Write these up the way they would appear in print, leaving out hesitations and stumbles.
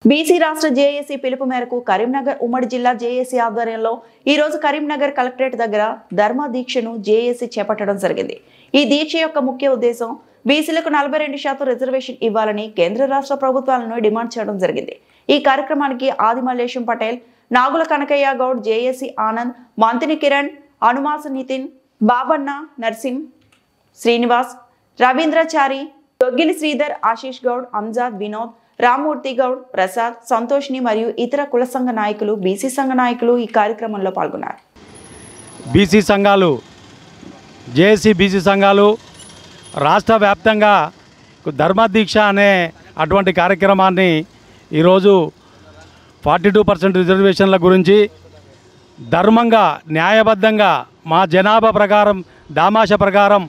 BC రాష్ట్ర JAC పిలుపు మేరకు కరీంనగర్ ఉమ్మడి జిల్లా జేఏసీ ఆధ్వర్యంలో ఈ రోజు కరీంనగర్ కలెక్టరేట్ దగ్గర ధర్మ దీక్షను జేఏసీ చేపట్టడం జరిగింది। ఈ దీక్ష యొక్క ముఖ్య ఉద్దేశం బీసీలకు 42% రిజర్వేషన్ ఇవ్వాలని కేంద్ర రాష్ట్ర ప్రభుత్వాలను డిమాండ్ చేయడం జరిగింది। ఈ కార్యక్రమానికి ఆది మల్లేశం పటేల్, నాగుల కనకయ్య గౌడ్, జేఏసీ ఆనంద్, మంతిని కిరణ్, అనుమాస నితిన్, బాబన్న, నర్సింహ్, శ్రీనివాస్, రవీంద్రచారి, దొగ్గిలి శ్రీధర్, ఆశీష్ గౌడ్, అంజాద్, వినోద్, రామ్మూర్తి గౌడ్, ప్రసాద్, సంతోష్ని మరియు ఇతర కుల సంఘ నాయకులు, బీసీ సంఘ నాయకులు ఈ కార్యక్రమంలో పాల్గొన్నారు। బీసీ సంఘాలు, జేఏసీ బీసీ సంఘాలు రాష్ట్ర వ్యాప్తంగా ధర్మదీక్ష అనే అటువంటి కార్యక్రమాన్ని ఈరోజు 42% రిజర్వేషన్ల గురించి ధర్మంగా, న్యాయబద్ధంగా మా జనాభా ప్రకారం, దామాష ప్రకారం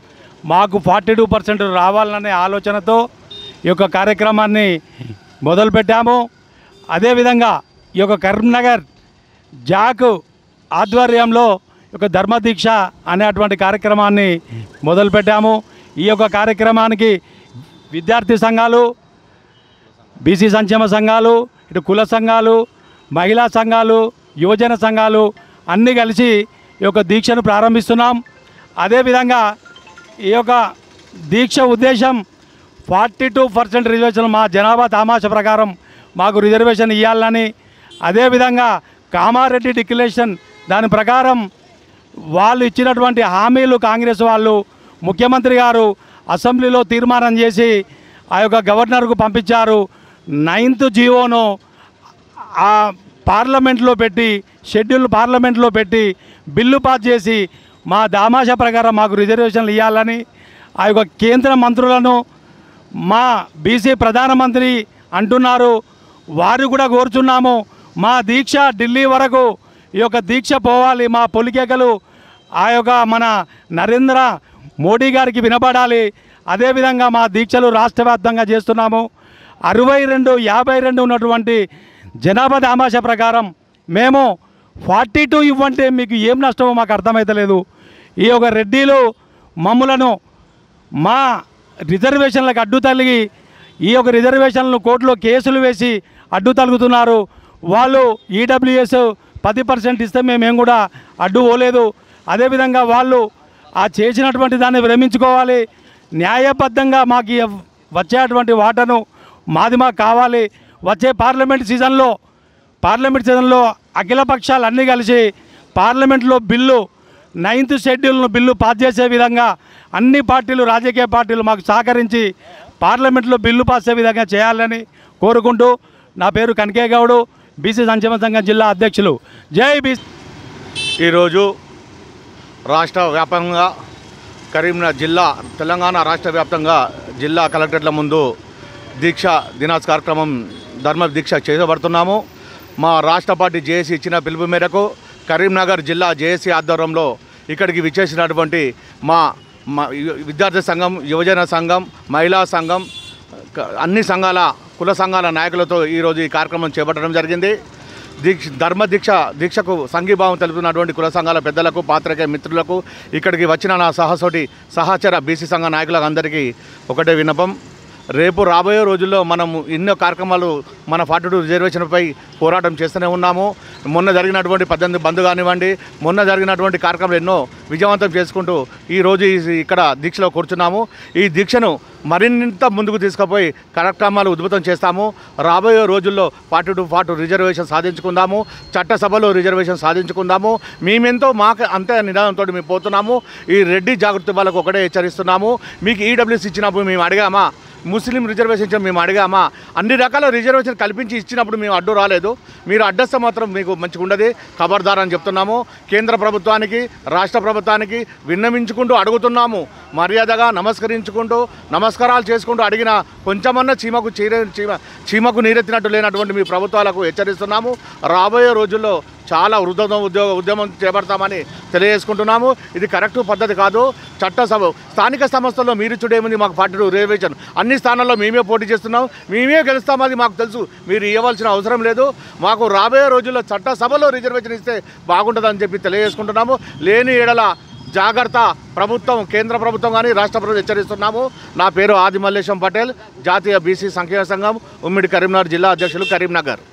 మాకు 42% రావాలనే ఆలోచనతో ఈ యొక్క కార్యక్రమాన్ని మొదలుపెట్టాము। అదేవిధంగా ఈ యొక్క కరీంనగర్ జాక్ ఆధ్వర్యంలో ఒక ధర్మదీక్ష అనేటువంటి కార్యక్రమాన్ని మొదలుపెట్టాము। ఈ యొక్క కార్యక్రమానికి విద్యార్థి సంఘాలు, బీసీ సంక్షేమ సంఘాలు, ఇటు కుల సంఘాలు, మహిళా సంఘాలు, యువజన సంఘాలు అన్నీ కలిసి ఈ యొక్క దీక్షను ప్రారంభిస్తున్నాం। అదేవిధంగా ఈ యొక్క దీక్ష ఉద్దేశం 42% రిజర్వేషన్ మా జనాభా తామాష ప్రకారం మాకు రిజర్వేషన్ ఇవ్వాలని, అదేవిధంగా కామారెడ్డి డిక్లరేషన్ దాని ప్రకారం వాళ్ళు ఇచ్చినటువంటి హామీలు కాంగ్రెస్ వాళ్ళు, ముఖ్యమంత్రి గారు అసెంబ్లీలో తీర్మానం చేసి ఆ యొక్క గవర్నర్కు పంపించారు। 9th జీవోను ఆ పార్లమెంట్లో పెట్టి, షెడ్యూల్ పార్లమెంట్లో పెట్టి బిల్లు పాస్ చేసి మా దామాష ప్రకారం మాకు రిజర్వేషన్లు ఇవ్వాలని ఆ యొక్క కేంద్ర మంత్రులను మా బీసీ ప్రధానమంత్రి అంటున్నారు। వారు కూడా కోరుచున్నాము, మా దీక్ష ఢిల్లీ వరకు ఈ యొక్క దీక్ష పోవాలి, మా పొలికేకలు ఆ యొక్క మన నరేంద్ర మోడీ గారికి వినపడాలి। అదేవిధంగా మా దీక్షలు రాష్ట్ర వ్యాప్తంగా చేస్తున్నాము। 62-52 ఉన్నటువంటి జనాభా దామాష ప్రకారం మేము 42 ఇవ్వంటే మీకు ఏం నష్టమో మాకు అర్థమవుతలేదు। ఈ యొక్క రెడ్డిలు మమ్ములను మా రిజర్వేషన్లకు అడ్డు తగిలి ఈ యొక్క రిజర్వేషన్లను కోర్టులో కేసులు వేసి అడ్డు తగులుతున్నారు। వాళ్ళు ఈడబ్ల్యూఎస్ 10% ఇస్తే మేమేం కూడా అడ్డు పోలేదు। అదేవిధంగా వాళ్ళు ఆ చేసినటువంటి దాన్ని విరమించుకోవాలి, న్యాయబద్ధంగా మాకు వచ్చేటువంటి వాటను మాది మాకు కావాలి। వచ్చే పార్లమెంట్ సీజన్లో అఖిల పక్షాలు అన్నీ కలిసి పార్లమెంట్లో బిల్లు 9th షెడ్యూల్ను బిల్లు పాస్ చేసే విధంగా అన్ని పార్టీలు, రాజకీయ పార్టీలు మాకు సహకరించి పార్లమెంట్లో బిల్లు పాస్ చేసే విధంగా చేయాలని కోరుకుంటూ, నా పేరు కనకయ్య గౌడు, బీసీ సంక్షేమ సంఘం జిల్లా అధ్యక్షులు, జై బీసీ। ఈరోజు రాష్ట్ర వ్యాప్తంగా కరీంనగర్ జిల్లా, తెలంగాణ రాష్ట్ర వ్యాప్తంగా జిల్లా కలెక్టరేట్ల ముందు దీక్ష దినాస్ కార్యక్రమం ధర్మ దీక్ష చేయబడుతున్నాము। మా రాష్ట్ర పార్టీ జేఏసీ ఇచ్చిన పిలుపు మేరకు కరీంనగర్ జిల్లా జేఏసీ ఆధ్వర్యంలో ఇక్కడికి విచ్చేసినటువంటి మా విద్యార్థి సంఘం, యువజన సంఘం, మహిళా సంఘం, అన్ని సంఘాల, కుల సంఘాల నాయకులతో ఈరోజు ఈ కార్యక్రమం చేపట్టడం జరిగింది। దీక్షకు సంఘీభావం తెలుపుతున్నటువంటి కుల సంఘాల పెద్దలకు, పాత్రికేయ మిత్రులకు, ఇక్కడికి వచ్చిన నా సహచర బీసీ సంఘ నాయకులకు అందరికీ ఒకటే విన్నపం, రేపు రాబోయే రోజుల్లో మనము ఎన్నో కార్యక్రమాలు మన 42 రిజర్వేషన్పై పోరాటం చేస్తూనే ఉన్నాము। మొన్న జరిగినటువంటి 18 బంద్ కానివ్వండి, మొన్న జరిగినటువంటి కార్యక్రమాలు ఎన్నో విజయవంతం చేసుకుంటూ ఈరోజు ఇక్కడ దీక్షలో కూర్చున్నాము। ఈ దీక్షను మరింత ముందుకు తీసుకుపోయి కార్యక్రమాలు ఉద్భుతం చేస్తాము। రాబోయే రోజుల్లో 42 రిజర్వేషన్ సాధించుకుందాము, చట్టసభలో రిజర్వేషన్ సాధించుకుందాము। మేమెంతో మాకు అంతే నిదానంతో మేము పోతున్నాము। ఈ రెడ్డి జాగృతి వాళ్ళకు ఒకటే హెచ్చరిస్తున్నాము, మీకు ఈడబ్ల్యూఎస్ ఇచ్చినప్పుడు మేము అడిగామా, ముస్లిం రిజర్వేషన్ మేము అడిగామా, అన్ని రకాల రిజర్వేషన్ కల్పించి ఇచ్చినప్పుడు మేము అడ్డు రాలేదు, మీరు అడ్డస్తే మాత్రం మీకు మంచిగా ఉండదు, ఖబర్దార్ అని చెప్తున్నాము। కేంద్ర ప్రభుత్వానికి, రాష్ట్ర ప్రభుత్వానికి విన్నవించుకుంటూ అడుగుతున్నాము, మర్యాదగా నమస్కారాలు చేసుకుంటూ అడిగిన కొంచెమన్నా చీమకు నీరెత్తినట్టు లేనటువంటి మీ ప్రభుత్వాలకు హెచ్చరిస్తున్నాము। రాబోయే రోజుల్లో చాలా ఉద్యమం చేపడతామని తెలియజేసుకుంటున్నాము। ఇది కరెక్ట్ పద్ధతి కాదు। చట్టసభ స్థానిక సంస్థల్లో మీరు చూడేముంది, మాకు 42 రిజర్వేషన్ అన్ని స్థానాల్లో మేమే పోటీ చేస్తున్నాం, మేమే గెలుస్తామని మాకు తెలుసు, మీరు ఇవ్వాల్సిన అవసరం లేదు। మాకు రాబోయే రోజుల్లో చట్టసభలో రిజర్వేషన్ ఇస్తే బాగుంటుందని చెప్పి తెలియజేసుకుంటున్నాము। లేని ఎడల జాగ్రత్త ప్రభుత్వం, కేంద్ర ప్రభుత్వం కానీ రాష్ట్ర ప్రభుత్వం హెచ్చరిస్తున్నాము. నా పేరు ఆది మల్లేశం పటేల్, జాతీయ బీసీ సంక్షేమ సంఘం ఉమ్మడి కరీంనగర్ జిల్లా అధ్యక్షులు, కరీంనగర్.